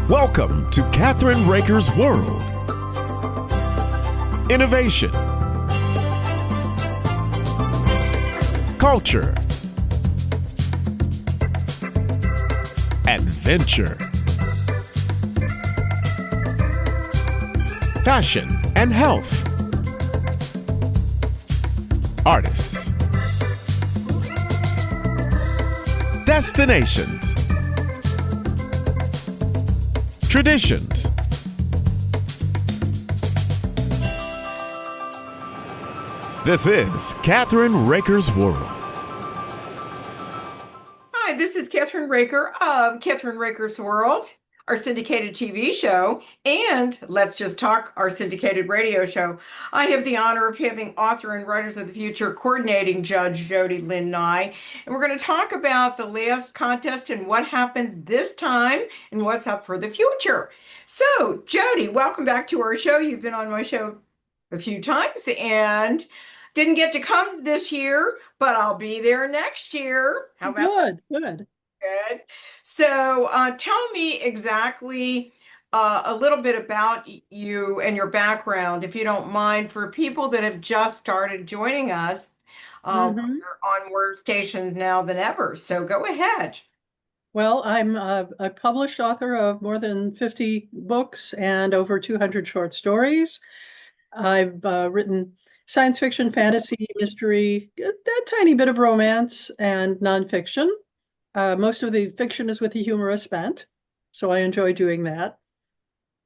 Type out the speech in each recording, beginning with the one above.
Welcome to Kathryn Raaker's World. Innovation, culture, adventure, fashion and health, artists, destinations, traditions. This is Kathryn Raaker's World. Hi, this is Kathryn Raaker of Kathryn Raaker's World, our syndicated TV show, and Let's Just Talk, our syndicated radio show. I have the honor of having author and Writers of the Future coordinating judge Jody Lynn Nye, and we're going to talk about the last contest and what happened this time and what's up for the future. So, Jody, welcome back to our show. You've been on my show a few times and didn't get to come this year, but I'll be there next year. How about that? Good. Good. So tell me exactly a little bit about you and your background, if you don't mind, for people that have just started joining us. We're on more stations now than ever. So go ahead. Well, I'm a published author of more than 50 books and over 200 short stories. I've written science fiction, fantasy, mystery, a tiny bit of romance, and nonfiction. Most of the fiction is with the humorous bent, so I enjoy doing that.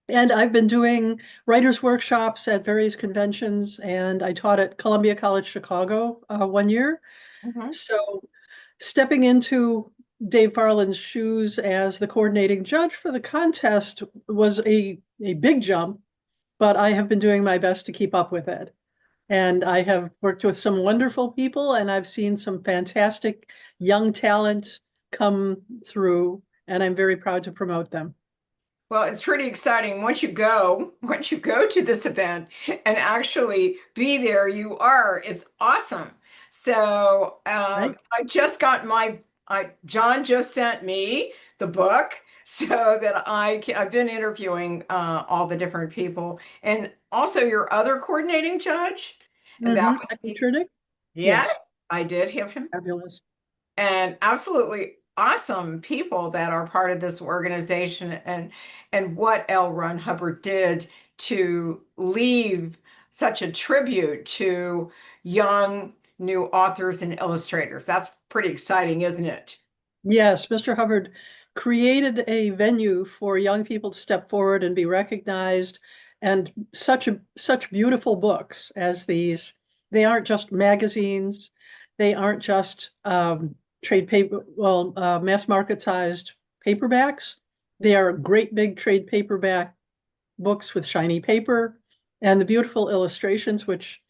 And I've been doing writers' workshops at various conventions, and I taught at Columbia College Chicago 1 year. So stepping into Dave Farland's shoes as the coordinating judge for the contest was a big jump, but I have been doing my best to keep up with it. And I have worked with some wonderful people, and I've seen some fantastic young talent come through, and I'm very proud to promote them. Well, it's pretty exciting. Once you go to this event and actually be there, it's awesome. So Right. I just got John just sent me the book so that I've been interviewing all the different people, and also your other coordinating judge. And that would be, Yes, yes, I did have him. fabulous. And absolutely awesome people that are part of this organization, and what L. Ron Hubbard did to leave such a tribute to young new authors and illustrators. That's pretty exciting, isn't it? Yes, Mr. Hubbard created a venue for young people to step forward and be recognized, and such beautiful books as these. They aren't just magazines. They aren't just trade paper, mass market sized paperbacks. They are great big trade paperback books with shiny paper and the beautiful illustrations, which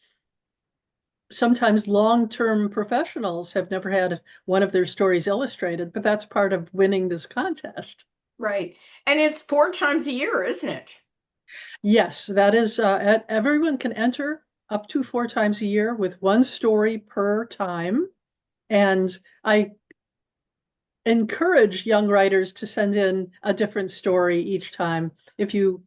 sometimes long-term professionals have never had one of their stories illustrated, but that's part of winning this contest. Right. And it's 4 times a year, isn't it? Yes, that is, everyone can enter up to 4 times a year with one story per time. And I encourage young writers to send in a different story each time. If you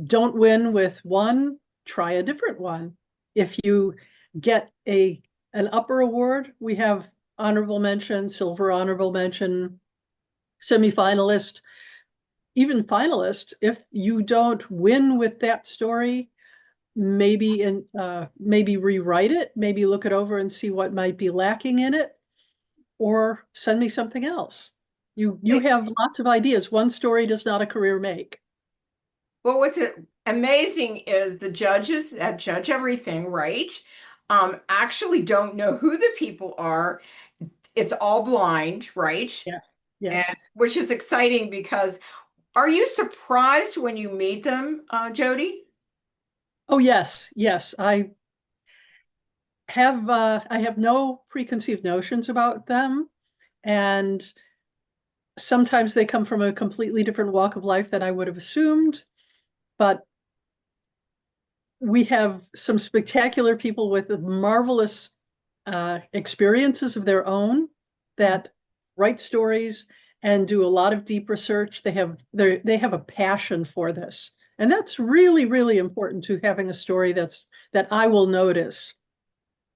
don't win with one, try a different one. If you get an upper award, we have honorable mention, silver honorable mention, semifinalist, even finalist. If you don't win with that story, maybe rewrite it, maybe look it over and see what might be lacking in it, or send me something else. You have lots of ideas. One story does not a career make. Well, what's amazing is the judges that judge everything, right? Actually don't know who the people are. It's all blind, right? Yes. And which is exciting, because are you surprised when you meet them, Jody? Oh, yes. I have no preconceived notions about them, and sometimes they come from a completely different walk of life than I would have assumed. But we have some spectacular people with marvelous experiences of their own that write stories and do a lot of deep research. They have a passion for this. And that's really, really important to having a story that I will notice,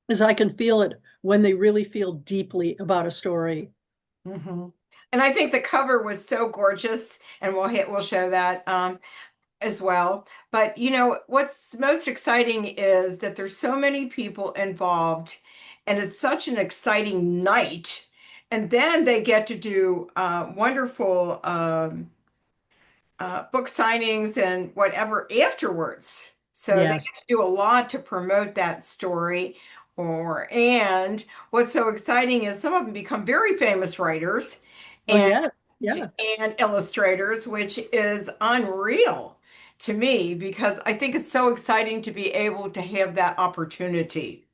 is I can feel it when they really feel deeply about a story. Hmm. And I think the cover was so gorgeous, and we'll show that as well. But what's most exciting is that there's so many people involved, and it's such an exciting night. And then they get to do wonderful book signings and whatever afterwards. So they Yes. get to do a lot to promote that story. And what's so exciting is some of them become very famous writers Oh, and yeah. Yeah. and illustrators, which is unreal to me because I think it's so exciting to be able to have that opportunity.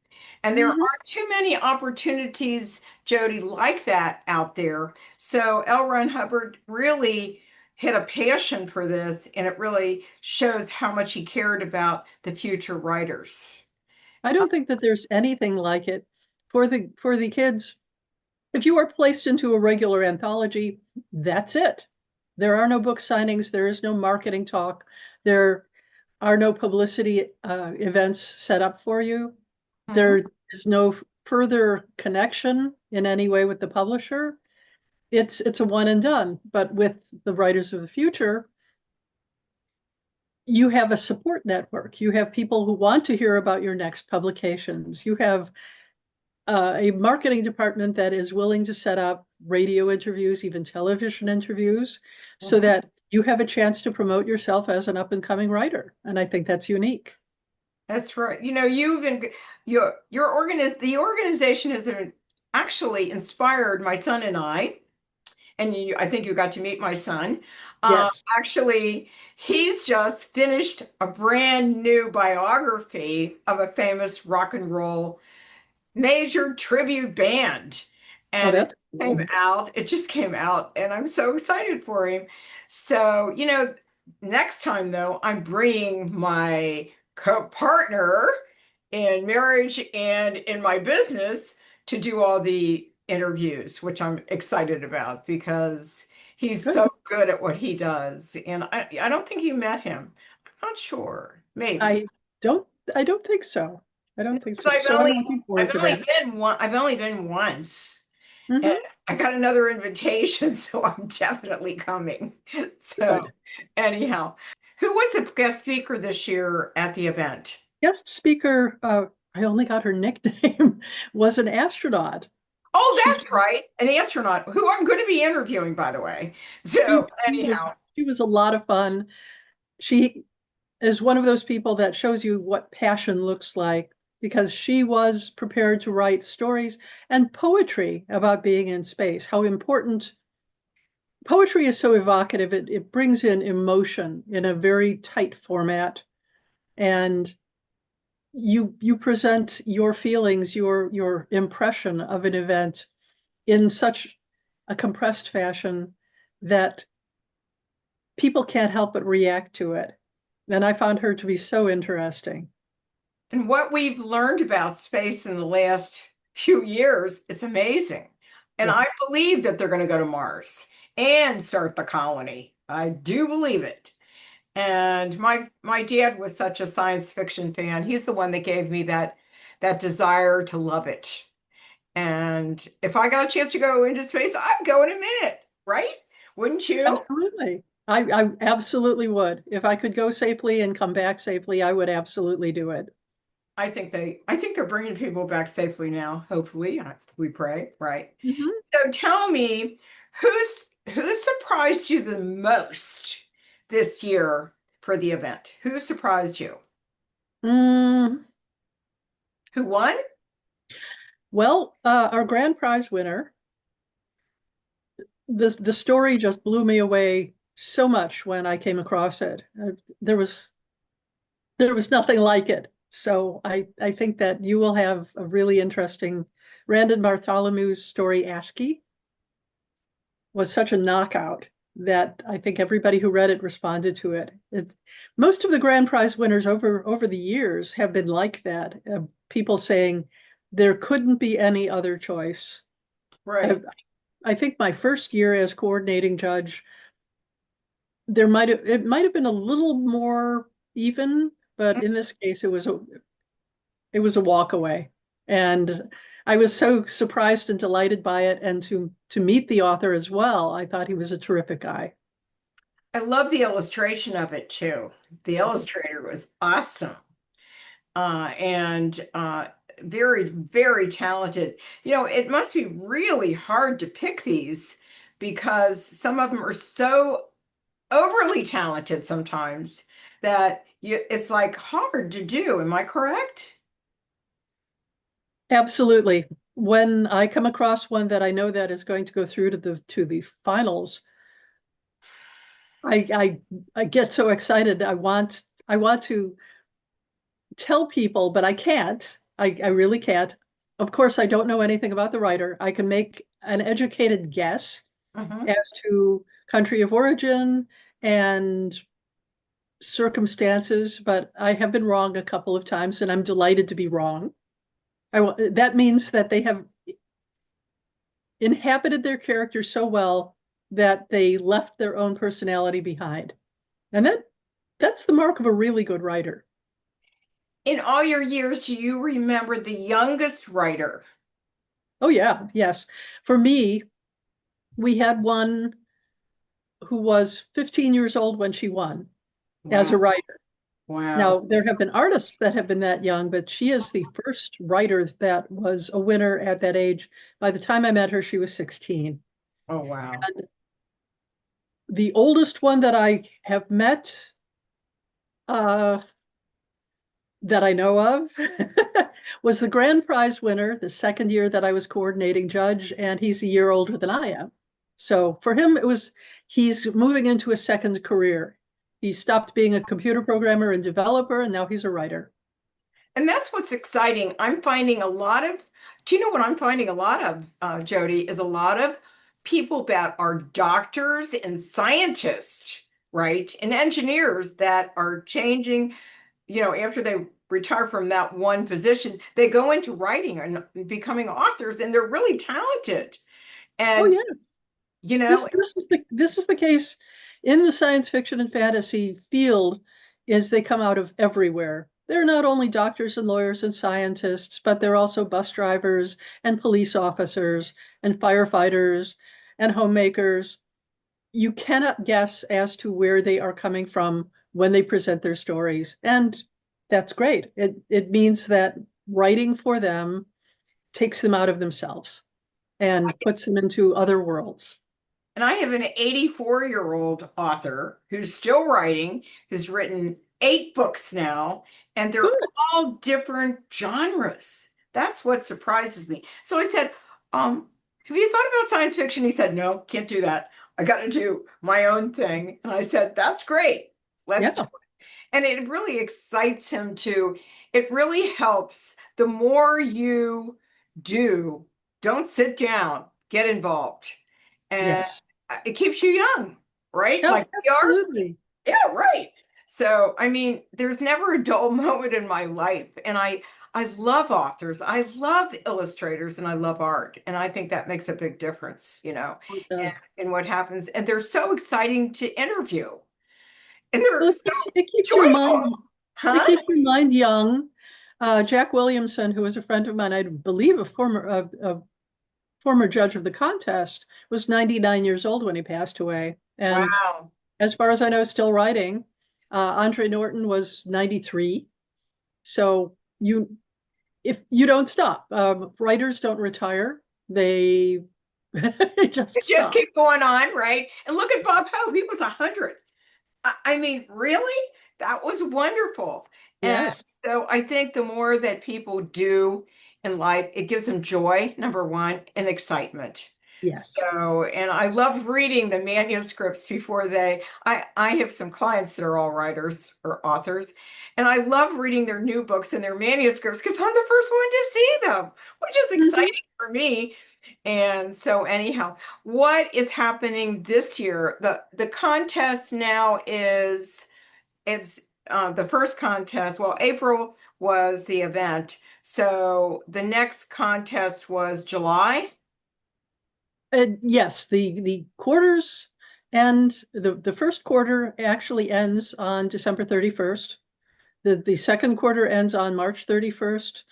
And there Mhm. aren't too many opportunities, Jody, like that out there. So L. Ron Hubbard really had a passion for this, and it really shows how much he cared about the future writers. I don't think that there's anything like it for the kids. If you are placed into a regular anthology, that's it. There are no book signings, there is no marketing talk, there are no publicity events set up for you. Mhm. There is no further connection in any way with the publisher. It's a one and done. But with the writers of the future, you have a support network. You have people who want to hear about your next publications. You have a marketing department that is willing to set up radio interviews, even television interviews, so Mhm. that you have a chance to promote yourself as an up and coming writer. And I think that's unique. That's right. You've been the organization has actually inspired my son and I. And I think you got to meet my son. Yes. Actually, he's just finished a brand new biography of a famous rock and roll major tribute band. Oh, And that's cool. it just came out, and I'm so excited for him. So, next time though, I'm bringing my co-partner in marriage and in my business to do all the interviews, which I'm excited about because he's Good. so good at what he does. And I don't think you met him. I'm not sure. Maybe. I don't I don't think so. I don't think 'Cause so. So I'm looking forward I've to only that. been one, I've only been once. And Hmm. I got another invitation, so I'm definitely coming. So Good. anyhow, who was the guest speaker this year at the event? Guest speaker, I only got her nickname, was an astronaut. Oh, She that's right. An astronaut who I'm going to be interviewing, by the way. So anyhow, she was a lot of fun. She is one of those people that shows you what passion looks like, because she was prepared to write stories and poetry about being in space. How important poetry is, so evocative. It brings in emotion in a very tight format, and you present your feelings, your impression of an event in such a compressed fashion that people can't help but react to it. And I found her to be so interesting. and what we've learned about space in the last few years, it's amazing. And Yeah. I believe that they're going to go to Mars and start the colony. I do believe it. And my dad was such a science fiction fan. He's the one that gave me that desire to love it. And if I got a chance to go into space, I'd go in a minute, right? Wouldn't you? Absolutely. I absolutely would. If I could go safely and come back safely, I would absolutely do it. I think they're bringing people back safely now. Hopefully, we pray, right? Mhm. So tell me, who surprised you the most this year for the event? Who surprised you? Mm, Who won? well, our grand prize winner, the story just blew me away so much when I came across it. There was there was nothing like it. So I think that you will have a really interesting. Randon Bartholomew's story, ASCII, was such a knockout that I think everybody who read it responded to it. Most of the grand prize winners over the years have been like that. People saying there couldn't be any other choice. Uh, Right. I think my first year as coordinating judge, it might have been a little more even, but in this case, it was a walk away. And I was so surprised and delighted by it. And to meet the author as well, I thought he was a terrific guy. I love the illustration of it too. The illustrator was awesome. And very, very talented. You know, it must be really hard to pick these because some of them are so overly talented sometimes that it's like hard to do. Am I correct? Absolutely. When I come across one that I know that is going to go through to the finals, I I, I get so excited. I want to tell people, but I can't. I really can't. Of course, I don't know anything about the writer. I can make an educated guess Mhm. as to country of origin and circumstances, but I have been wrong a couple of times, and I'm delighted to be wrong. That means that they have inhabited their character so well that they left their own personality behind. And that's the mark of a really good writer. In all your years, do you remember the youngest writer? Oh yeah, yes. For me, we had one who was 15 years old when she won as Wow. a writer. Wow. Now, there have been artists that have been that young, but she is the first writer that was a winner at that age. By the time I met her, she was 16. Oh, wow. And the oldest one that I have met, uh, that I know of, was the grand prize winner the second year that I was coordinating judge, and he's a year older than I am. So for him, he's moving into a second career. He stopped being a computer programmer and developer, and now he's a writer. And that's what's exciting. I'm finding a lot of, do you know what I'm finding a lot of, Jody, is a lot of people that are doctors and scientists, right? And engineers that are changing, you know, after they retire from that one position, they go into writing and becoming authors, and they're really talented. Oh And, yeah, you know, this is the case in the science fiction and fantasy field, is they come out of everywhere. They're not only doctors and lawyers and scientists, but they're also bus drivers and police officers and firefighters and homemakers. You cannot guess as to where they are coming from when they present their stories. And that's great. It means that writing for them takes them out of themselves and puts them into other worlds. and I have an 84-year-old author who's still writing, who's written 8 books now, and they're Good. all different genres. That's what surprises me. So I said, have you thought about science fiction? He said, no, can't do that. I got to do my own thing. And I said, that's great. Let's do Yeah. it. And it really excites him to, it really helps. The more you do, don't sit down, get involved. And Yes. it keeps you young, right? Oh, Like we are. absolutely. Yeah, right. So, I mean, there's never a dull moment in my life. And I love authors. I love illustrators and I love art. And I think that makes a big difference, you know, Oh, it does. in what happens. And they're so exciting to interview. And they're Well, so joyful. it Huh? keeps your mind young. Jack Williamson, who was a friend of mine, I believe a former judge of the contest, was 99 years old when he passed away. And Wow. as far as I know, still writing. Andre Norton was 93. So if you don't stop, writers don't retire. They just It just stop. keep going on, right? And look at Bob Hope. He was 100. I mean, really? That was wonderful. And Yes. so I think the more that people do in life, it gives them joy, number one, and excitement. Yes. So, and I love reading the manuscripts before I have some clients that are all writers or authors, and I love reading their new books and their manuscripts because I'm the first one to see them, which is Mhm. exciting for me. And so anyhow, what is happening this year? The contest now is it's the first contest. Well, April was the event. So the next contest was July. Yes, the quarters end, the first quarter actually ends on December 31st. The second quarter ends on March 31st.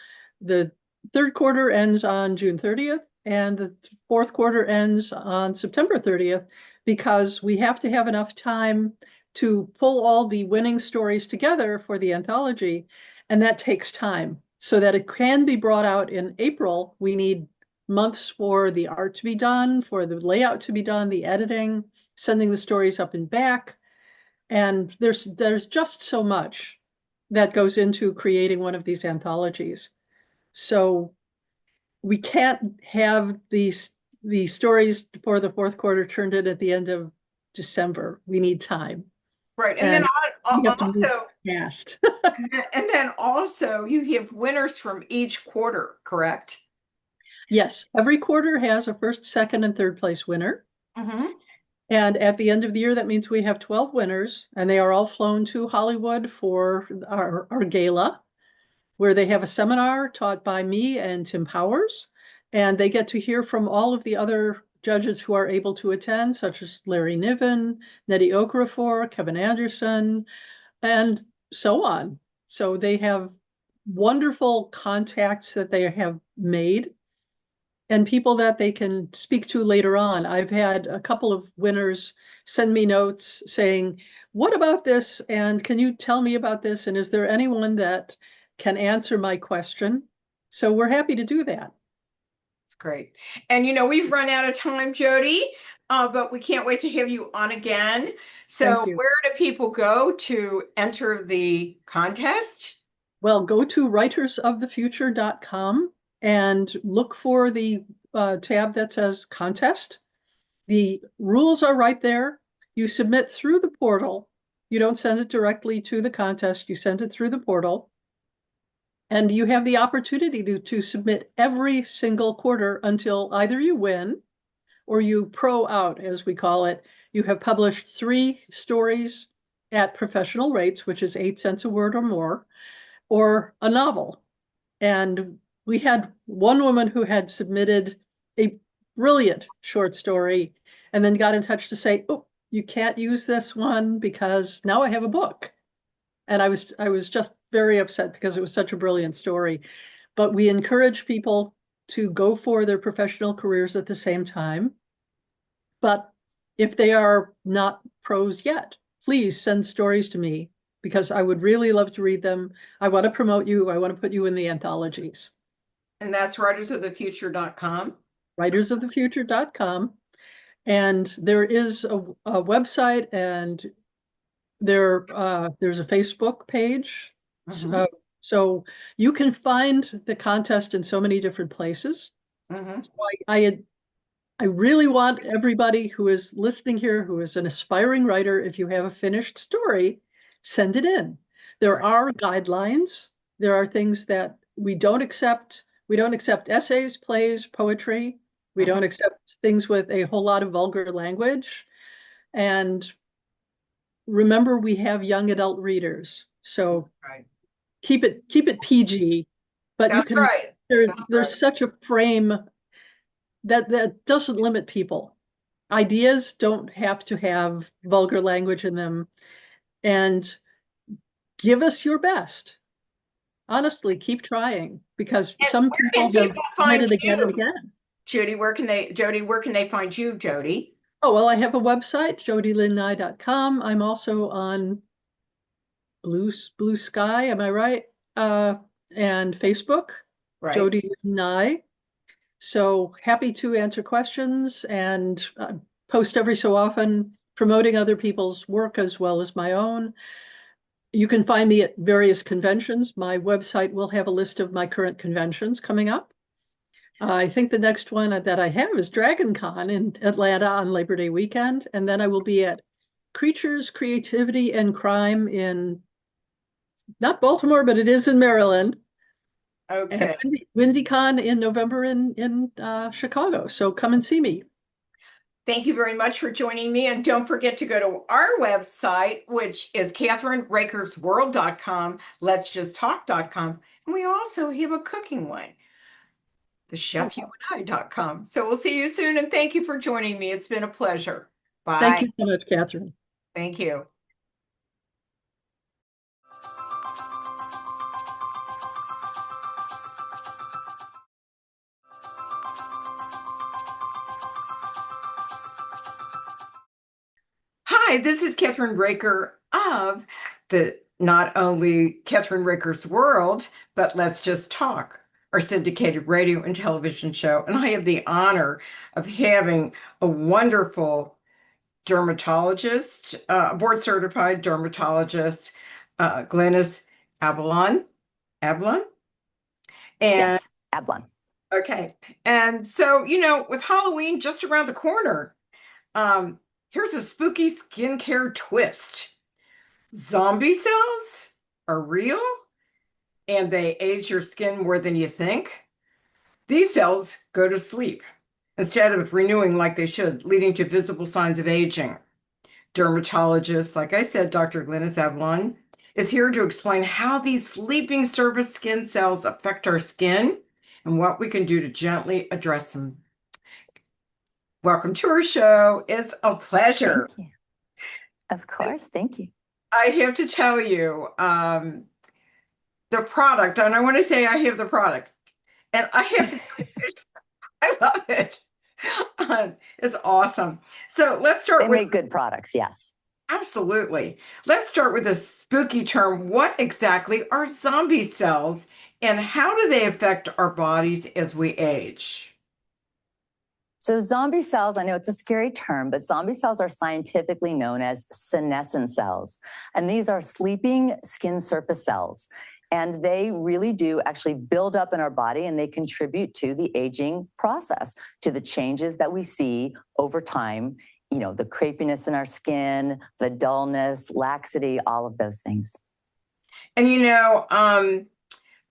The third quarter ends on June 30th, and the fourth quarter ends on September 30th, because we have to have enough time to pull all the winning stories together for the anthology, and that takes time. So that it can be brought out in April, we need months for the art to be done, for the layout to be done, the editing, sending the stories up and back. And there's just so much that goes into creating one of these anthologies. So we can't have the stories for the fourth quarter turned in at the end of December. We need time. Right. And then And we have to move also, fast. and then also you have winners from each quarter, correct? Yes, every quarter has a first, second, and third place winner. Mm-hmm. And at the end of the year, that means we have 12 winners, and they are all flown to Hollywood for our gala, where they have a seminar taught by me and Tim Powers, and they get to hear from all of the other judges who are able to attend, such as Larry Niven, Nettie Okafor, Kevin Anderson, and so on. So they have wonderful contacts that they have made and people that they can speak to later on. I've had a couple of winners send me notes saying, what about this? And can you tell me about this? And is there anyone that can answer my question? So we're happy to do that. It's great. And we've run out of time, Jody, but we can't wait to have you on again. Thank So you. where do people go to enter the contest? Well, go to writersofthefuture.com and look for the tab that says contest. The rules are right there. You submit through the portal. You don't send it directly to the contest. You send it through the portal. And you have the opportunity to submit every single quarter until either you win or you pro out, as we call it. You have published 3 stories at professional rates, which is 8 cents a word or more, or a novel. And we had one woman who had submitted a brilliant short story and then got in touch to say, oh, you can't use this one because now I have a book. And I was just very upset because it was such a brilliant story. But we encourage people to go for their professional careers at the same time. But if they are not pros yet, please send stories to me because I would really love to read them. I want to promote you. I want to put you in the anthologies. And that's writersofthefuture.com. Writersofthefuture.com. And there is a website, and there's a Facebook page. Mm-hmm. So you can find the contest in so many different places. Mm-hmm. So I really want everybody who is listening here, who is an aspiring writer, if you have a finished story, send it in. There Right. are guidelines. There are things that we don't accept. We don't accept essays, plays, poetry. We Mm-hmm. don't accept things with a whole lot of vulgar language. And remember, we have young adult readers. So Right. keep it PG, but you That's can right. That's right. there's such a frame that doesn't limit people. Ideas don't have to have vulgar language in them, and give us your best. Honestly, keep trying because And some where can people have people tried find it again and you? again. Jody, where can they find you, Jody? Oh, well, I have a website, jodylynnye.com. I'm also on Blue Sky, am I right? And Facebook, Right. Jody Lynn Nye. So happy to answer questions and post every so often, promoting other people's work as well as my own. You can find me at various conventions. My website will have a list of my current conventions coming up. I think the next one that I have is Dragon Con in Atlanta on Labor Day weekend. And then I will be at Creatures, Creativity, and Crime in not Baltimore, but it is in Maryland. And Okay. WindyCon in November in Chicago. So come and see me. Thank you very much for joining me. And don't forget to go to our website, which is KathrynRaakersWorld.com, let'sjusttalk.com. And we also have a cooking one. thechefyouandI.com. So we'll see you soon, and thank you for joining me. It's been a pleasure. Thank Bye. you so much, Kathryn. Thank you. Hi, this is Kathryn Raaker of the not only Kathryn Raaker's World, but Let's Just Talk, our syndicated radio and television show. And I have the honor of having a wonderful dermatologist, board certified dermatologist, Glynis Ablon. Ablon? And Yes, Ablon. okay. And so, with Halloween just around the corner, here's a spooky skincare twist. Zombie cells are real and they age your skin more than you think. These cells go to sleep instead of renewing like they should, leading to visible signs of aging. Dermatologist, like I said, Dr. Glynis Ablon, is here to explain how these sleeping surface skin cells affect our skin and what we can do to gently address them. Welcome to our show. It's a pleasure. Thank you. Of course. Thank you. I have to tell you, the product, and I want to say I have the product, and I have to, I love it. It's awesome. So let's start They with make good products. Yes. absolutely. Let's start with a spooky term. What exactly are zombie cells, and how do they affect our bodies as we age? So zombie cells, I know it's a scary term, but zombie cells are scientifically known as senescent cells. And these are sleeping skin surface cells. And they really do actually build up in our body, and they contribute to the aging process, to the changes that we see over time, the crepiness in our skin, the dullness, laxity, all of those things. And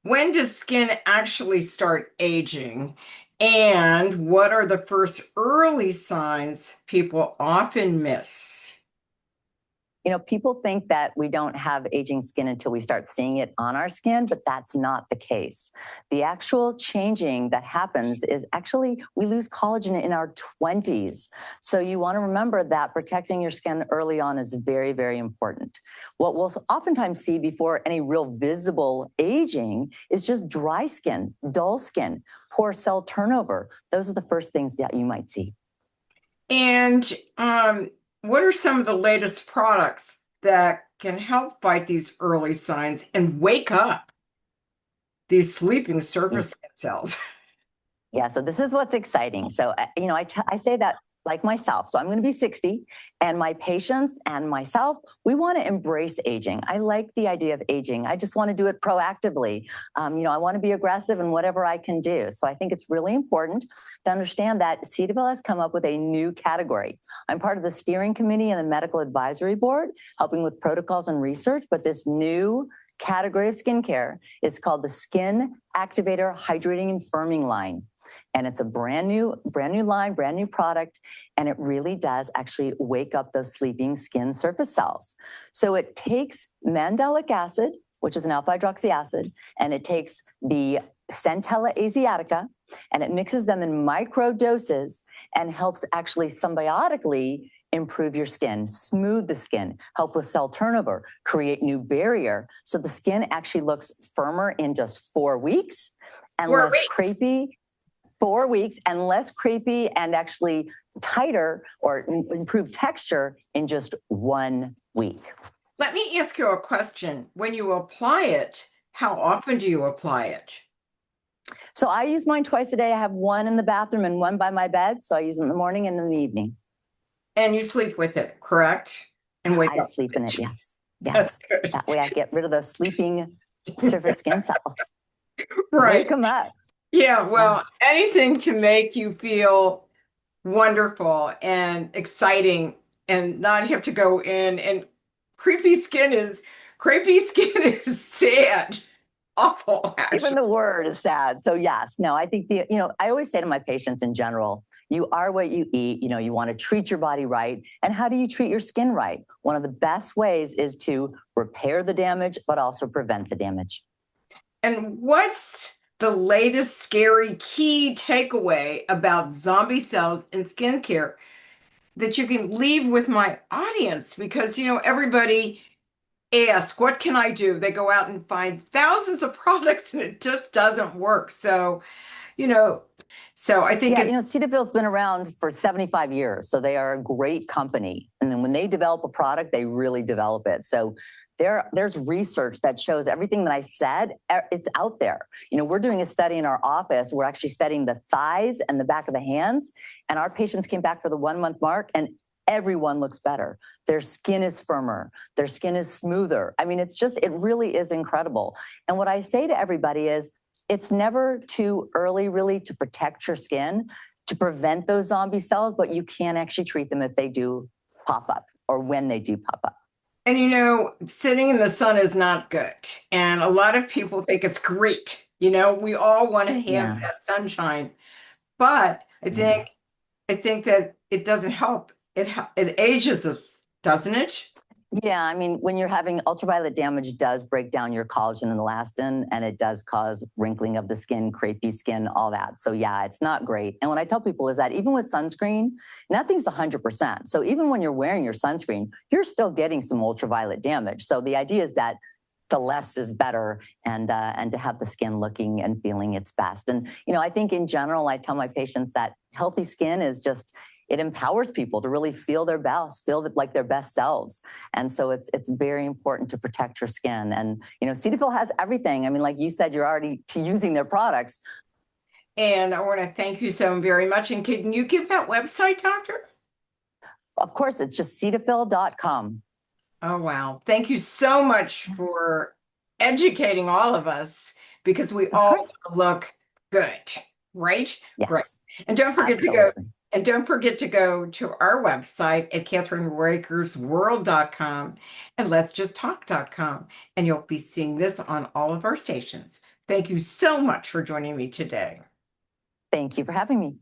when does skin actually start aging? And what are the first early signs people often miss? People think that we don't have aging skin until we start seeing it on our skin, but that's not the case. The actual changing that happens is actually we lose collagen in our 20s. So you want to remember that protecting your skin early on is very, very important. What we'll oftentimes see before any real visible aging is just dry skin, dull skin, poor cell turnover. Those are the first things that you might see. And what are some of the latest products that can help fight these early signs and wake up these sleeping surface skin cells? Yeah, so this is what's exciting. So, I say that like myself. So I'm going to be 60, and my patients and myself, we want to embrace aging. I like the idea of aging. I just want to do it proactively. I want to be aggressive in whatever I can do. So I think it's really important to understand that CWL has come up with a new category. I'm part of the steering committee and the medical advisory board, helping with protocols and research, but this new category of skincare is called the Skin Activator Hydrating and Firming line. And it's a brand new line, brand new product. And it really does actually wake up those sleeping skin surface cells. So it takes mandelic acid, which is an alpha hydroxy acid, and it takes the Centella asiatica, and it mixes them in micro doses and helps actually symbiotically improve your skin, smooth the skin, help with cell turnover, create new barrier. So the skin actually looks firmer in just 4 weeks and less crepey. 4 weeks and less crepey and actually tighter or improved texture in just 1 week. Let me ask you a question. When you apply it, how often do you apply it? So I use mine twice a day. I have one in the bathroom and one by my bed. So I use it in the morning and in the evening. And you sleep with it, correct? And wake up. I sleep in it, yes. Yes. That way I get rid of those sleeping surface skin cells. Right. Wake them up. Yeah, well, anything to make you feel wonderful and exciting and not have to go in, and crepey skin is sad. Awful, actually. Even the word is sad. So yes, no, I think I always say to my patients in general, you are what you eat. You want to treat your body right. And how do you treat your skin right? One of the best ways is to repair the damage, but also prevent the damage. And what's the latest scary key takeaway about zombie cells in skincare that you can leave with my audience? Because, everybody asks, what can I do? They go out and find thousands of products and it just doesn't work. So, you know, so I think Yeah, Cetaphil's been around for 75 years, so they are a great company. And then when they develop a product, they really develop it. So there's research that shows everything that I said, it's out there. We're doing a study in our office. We're actually studying the thighs and the back of the hands. And our patients came back for the 1 month mark and everyone looks better. Their skin is firmer. Their skin is smoother. I mean, it really is incredible. And what I say to everybody is, it's never too early, really, to protect your skin, to prevent those zombie cells, but you can actually treat them if they do pop up or when they do pop up. And sitting in the sun is not good. And a lot of people think it's great. We all want to have that sunshine. But I think that it doesn't help. It ages us, doesn't it? Yeah, I mean, when you're having ultraviolet damage, does break down your collagen and elastin, and it does cause wrinkling of the skin, crepey skin, all that. So yeah, it's not great. And what I tell people is that even with sunscreen, nothing's 100%. So even when you're wearing your sunscreen, you're still getting some ultraviolet damage. So the idea is that the less is better, and to have the skin looking and feeling its best. And I think in general, I tell my patients that healthy skin is just, it empowers people to really feel their best, feel like their best selves. And so it's very important to protect your skin. And, Cetaphil has everything. I mean, like you said, you're already using their products. And I want to thank you so very much. And can you give that website, doctor? Of course, it's just Cetaphil.com. Oh, wow. Thank you so much for educating all of us, because we all look good, right? Yes. Right. And don't forget to go to our website at KathrynRaakersWorld.com and Let'sJustTalk.com. And you'll be seeing this on all of our stations. Thank you so much for joining me today. Thank you for having me.